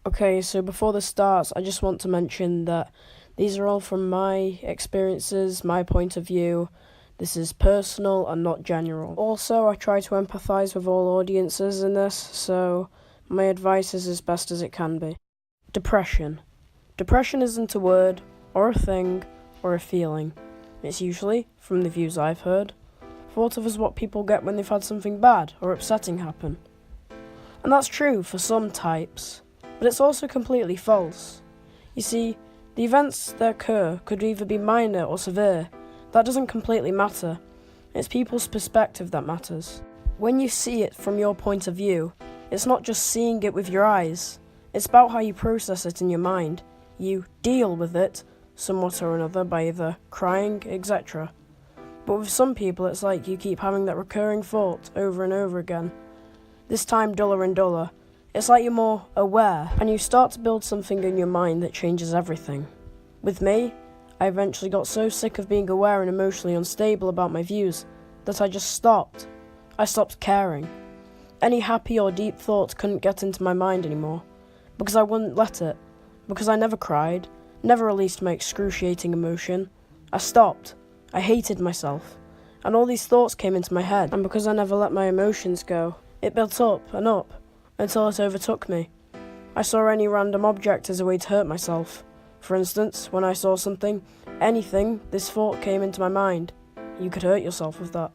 Okay, so before this starts, I just want to mention that these are all from my experiences, my point of view. This is personal and not general. Also, I try to empathise with all audiences in this, so my advice is as best as it can be. Depression. Depression isn't a word, or a thing, or a feeling. It's usually, from the views I've heard, thought of as what people get when they've had something bad or upsetting happen. And that's true for some types, but it's also completely false. You see, the events that occur could either be minor or severe. That doesn't completely matter. It's people's perspective that matters. When you see it from your point of view, it's not just seeing it with your eyes. It's about how you process it in your mind. You deal with it, somewhat or another, by either crying, etc. But with some people, it's like you keep having that recurring thought over and over again. This time duller and duller. It's like you're more aware, and you start to build something in your mind that changes everything. With me, I eventually got so sick of being aware and emotionally unstable about my views that I just stopped. I stopped caring. Any happy or deep thoughts couldn't get into my mind anymore, because I wouldn't let it, because I never cried, never released my excruciating emotion. I stopped. I hated myself, and all these thoughts came into my head, and because I never let my emotions go, it built up, until it overtook me. I saw any random object as a way to hurt myself. For instance, when I saw something, anything, this thought came into my mind. You could hurt yourself with that.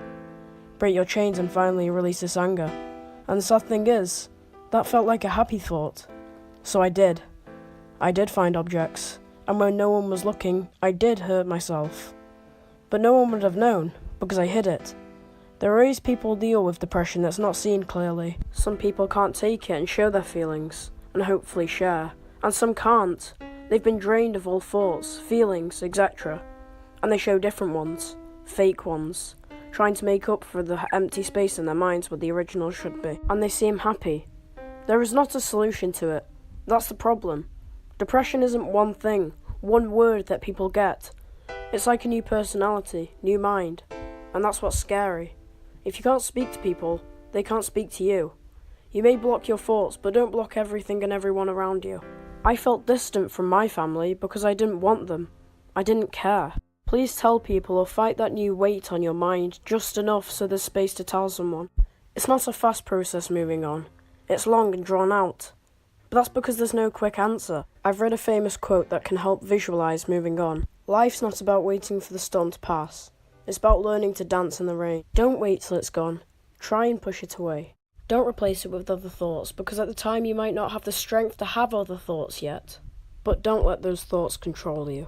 Break your chains and finally release this anger. And the sad thing is, that felt like a happy thought. So I did. I did find objects, and when no one was looking, I did hurt myself. But no one would have known, because I hid it. There are ways people deal with depression that's not seen clearly. Some people can't take it and show their feelings, and hopefully share. And some can't. They've been drained of all thoughts, feelings, etc. And they show different ones, fake ones, trying to make up for the empty space in their minds where the original should be. And they seem happy. There is not a solution to it. That's the problem. Depression isn't one thing, one word that people get. It's like a new personality, new mind. And that's what's scary. If you can't speak to people, they can't speak to you. You may block your thoughts, but don't block everything and everyone around you. I felt distant from my family because I didn't want them. I didn't care. Please tell people or fight that new weight on your mind just enough so there's space to tell someone. It's not a fast process moving on. It's long and drawn out. But that's because there's no quick answer. I've read a famous quote that can help visualise moving on. Life's not about waiting for the storm to pass. It's about learning to dance in the rain. Don't wait till it's gone. Try and push it away. Don't replace it with other thoughts, because at the time you might not have the strength to have other thoughts yet. But don't let those thoughts control you.